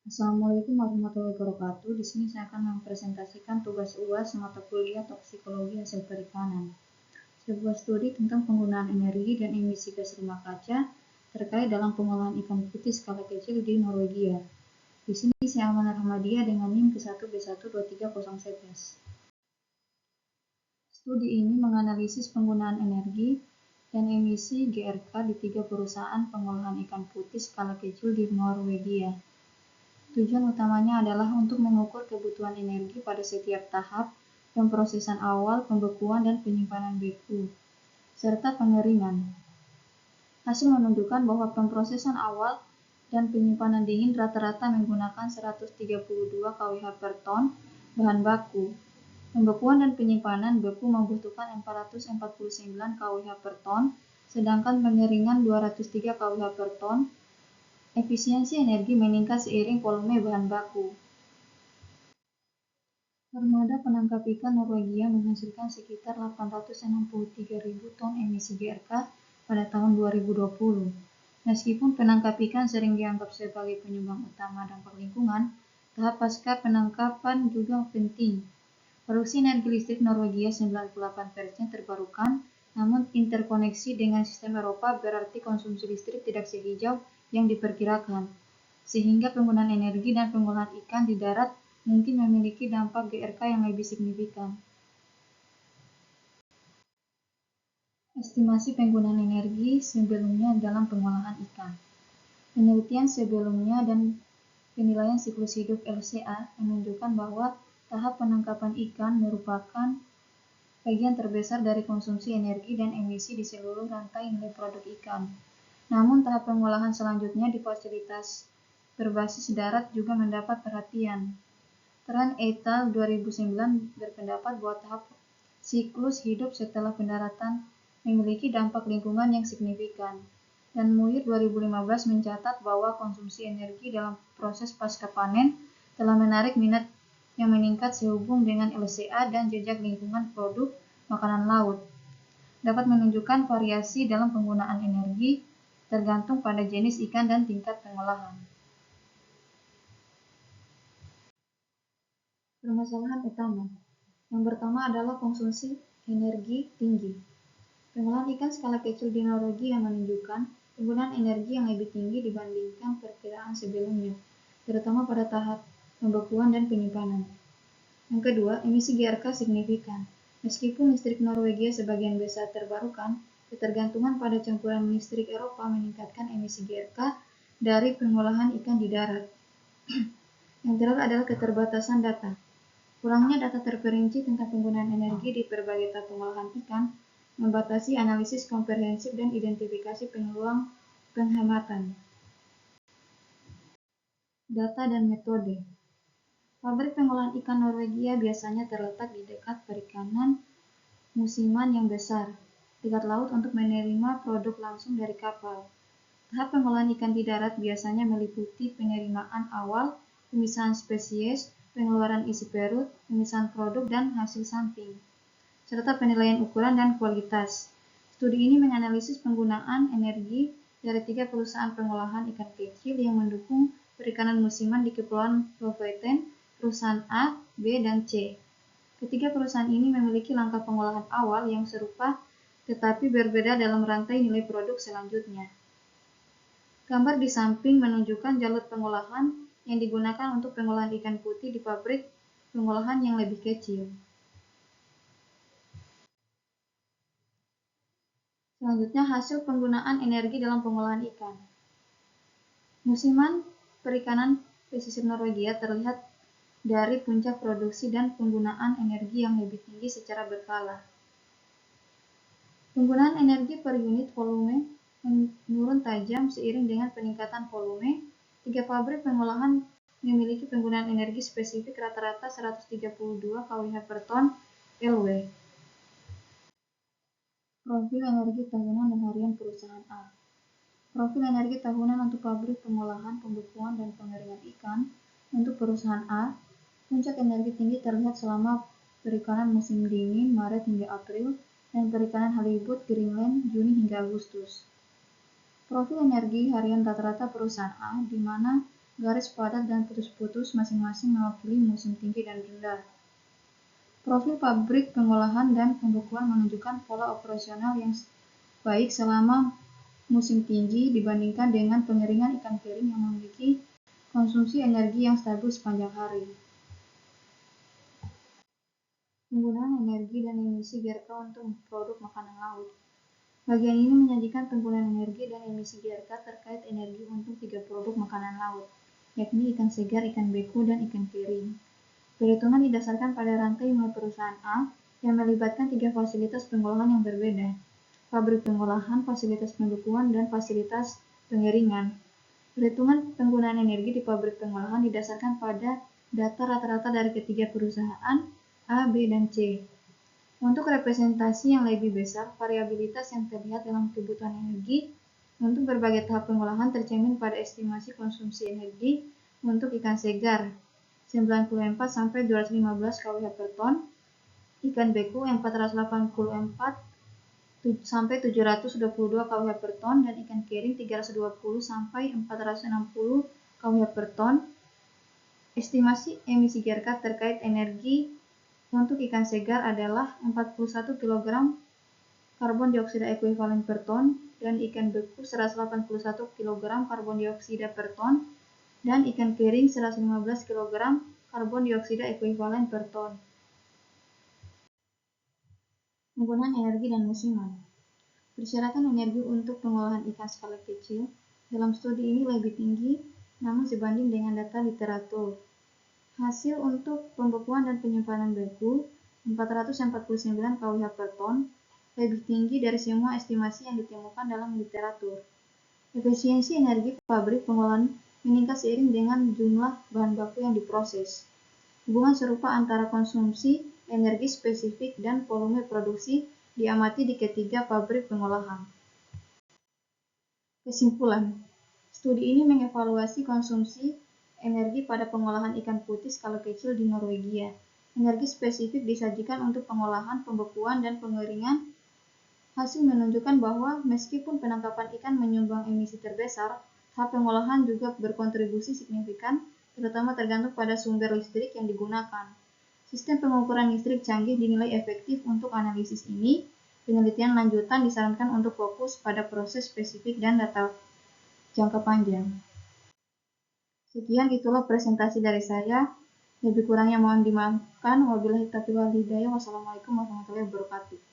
Assalamualaikum warahmatullahi wabarakatuh. Di sini saya akan mempresentasikan tugas UAS mata kuliah Toksikologi Hasil Perikanan. Sebuah studi tentang penggunaan energi dan emisi gas rumah kaca terkait dalam pengolahan ikan putih skala kecil di Norwegia. Di sini saya Amanah Rahmadia dengan NIM ke1B1230111. Studi ini menganalisis penggunaan energi dan emisi GRK di 3 perusahaan pengolahan ikan putih skala kecil di Norwegia. Tujuan utamanya adalah untuk mengukur kebutuhan energi pada setiap tahap pemrosesan awal, pembekuan, dan penyimpanan beku, serta pengeringan. Hasil menunjukkan bahwa pemrosesan awal dan penyimpanan dingin rata-rata menggunakan 132 kWh per ton bahan baku. Pembekuan dan penyimpanan beku membutuhkan 449 kWh per ton, sedangkan pengeringan 203 kWh per ton. Efisiensi energi meningkat seiring volume bahan baku. Armada penangkap ikan Norwegia menghasilkan sekitar 863.000 ton emisi GRK pada tahun 2020. Meskipun penangkap ikan sering dianggap sebagai penyumbang utama dampak lingkungan, tahap pasca penangkapan juga penting. Produksi energi listrik Norwegia 98% terbarukan, namun interkoneksi dengan sistem Eropa berarti konsumsi listrik tidak sehijau yang diperkirakan, sehingga penggunaan energi dan pengolahan ikan di darat mungkin memiliki dampak GRK yang lebih signifikan. Estimasi penggunaan energi sebelumnya dalam pengolahan ikan. Penelitian sebelumnya dan penilaian siklus hidup LCA menunjukkan bahwa tahap penangkapan ikan merupakan bagian terbesar dari konsumsi energi dan emisi di seluruh rantai nilai produk ikan. Namun tahap pengolahan selanjutnya di fasilitas berbasis darat juga mendapat perhatian. Tran et al. 2009 berpendapat bahwa tahap siklus hidup setelah pendaratan memiliki dampak lingkungan yang signifikan. Dan Muir 2015 mencatat bahwa konsumsi energi dalam proses pasca panen telah menarik minat yang meningkat sehubung dengan LCA dan jejak lingkungan produk makanan laut. Dapat menunjukkan variasi dalam penggunaan energi tergantung pada jenis ikan dan tingkat pengolahan. Permasalahan utama. Yang pertama adalah konsumsi energi tinggi. Pengolahan ikan skala kecil di Norwegia menunjukkan penggunaan energi yang lebih tinggi dibandingkan perkiraan sebelumnya, terutama pada tahap pembekuan dan penyimpanan. Yang kedua, emisi GRK signifikan. Meskipun listrik Norwegia sebagian besar terbarukan, ketergantungan pada campuran listrik Eropa meningkatkan emisi GRK dari pengolahan ikan di darat. Yang terakhir adalah keterbatasan data. Kurangnya data terperinci tentang penggunaan energi di berbagai tahap pengolahan ikan membatasi analisis komprehensif dan identifikasi peluang penghematan. Data dan metode. Pabrik pengolahan ikan Norwegia biasanya terletak di dekat perikanan musiman yang besar, dekat laut untuk menerima produk langsung dari kapal. Tahap pengolahan ikan di darat biasanya meliputi penerimaan awal, pemisahan spesies, pengeluaran isi perut, pemisahan produk, dan hasil samping, serta penilaian ukuran dan kualitas. Studi ini menganalisis penggunaan energi dari 3 perusahaan pengolahan ikan kecil yang mendukung perikanan musiman di Kepulauan Lofoten, perusahaan A, B, dan C. Ketiga perusahaan ini memiliki langkah pengolahan awal yang serupa tetapi berbeda dalam rantai nilai produk selanjutnya. Gambar di samping menunjukkan jalur pengolahan yang digunakan untuk pengolahan ikan putih di pabrik pengolahan yang lebih kecil. Selanjutnya, hasil penggunaan energi dalam pengolahan ikan. Musiman perikanan pesisir Norwegia terlihat dari puncak produksi dan penggunaan energi yang lebih tinggi secara berkala. Penggunaan energi per unit volume menurun tajam seiring dengan peningkatan volume. 3 pabrik pengolahan memiliki penggunaan energi spesifik rata-rata 132 kWh per ton LW. Profil energi tahunan dan harian perusahaan A. Profil energi tahunan untuk pabrik pengolahan, pembekuan, dan pengeringan ikan. Untuk perusahaan A, puncak energi tinggi terlihat selama perikanan musim dingin Maret hingga April dan perikanan halibut Greenland Juni hingga Agustus. Profil energi harian rata-rata perusahaan A, di mana garis padat dan putus-putus masing-masing mewakili musim tinggi dan rendah. Profil pabrik pengolahan dan pembekuan menunjukkan pola operasional yang baik selama musim tinggi dibandingkan dengan pengeringan ikan kering yang memiliki konsumsi energi yang stabil sepanjang hari. Penggunaan energi dan emisi GRK untuk produk makanan laut. Bagian ini menyajikan penggunaan energi dan emisi GRK terkait energi untuk 3 produk makanan laut, yakni ikan segar, ikan beku, dan ikan kering. Perhitungan didasarkan pada rantai mulai perusahaan A yang melibatkan 3 fasilitas pengolahan yang berbeda: pabrik pengolahan, fasilitas pembekuan, dan fasilitas pengeringan. Perhitungan penggunaan energi di pabrik pengolahan didasarkan pada data rata-rata dari ketiga perusahaan A, B, dan C. Untuk representasi yang lebih besar, variabilitas yang terlihat dalam kebutuhan energi untuk berbagai tahap pengolahan tercermin pada estimasi konsumsi energi untuk ikan segar 94-215 kWh per ton, ikan beku 484-722 kWh per ton, dan ikan kering 320-460 kWh per ton. Estimasi emisi GRK terkait energi untuk ikan segar adalah 41 kg karbon dioksida ekuivalen per ton, dan ikan beku 181 kg karbon dioksida per ton, dan ikan kering 115 kg karbon dioksida ekuivalen per ton. Penggunaan energi dan musiman. Persyaratan energi untuk pengolahan ikan skala kecil dalam studi ini lebih tinggi, namun sebanding dengan data literatur. Hasil untuk pembekuan dan penyimpanan beku 449 kWh per ton lebih tinggi dari semua estimasi yang ditemukan dalam literatur. Efisiensi energi pabrik pengolahan meningkat seiring dengan jumlah bahan baku yang diproses. Hubungan serupa antara konsumsi energi spesifik dan volume produksi diamati di ketiga pabrik pengolahan. Kesimpulan, studi ini mengevaluasi konsumsi energi pada pengolahan ikan putih skala kecil di Norwegia. Energi spesifik disajikan untuk pengolahan, pembekuan, dan pengeringan. Hasil menunjukkan bahwa meskipun penangkapan ikan menyumbang emisi terbesar, tahap pengolahan juga berkontribusi signifikan, terutama tergantung pada sumber listrik yang digunakan. Sistem pengukuran listrik canggih dinilai efektif untuk analisis ini. Penelitian lanjutan disarankan untuk fokus pada proses spesifik dan data jangka panjang. Sekian, itulah presentasi dari saya. Lebih kurangnya mohon dimaafkan. Wabillahi taufiq wal hidayah. Wassalamualaikum warahmatullahi wabarakatuh.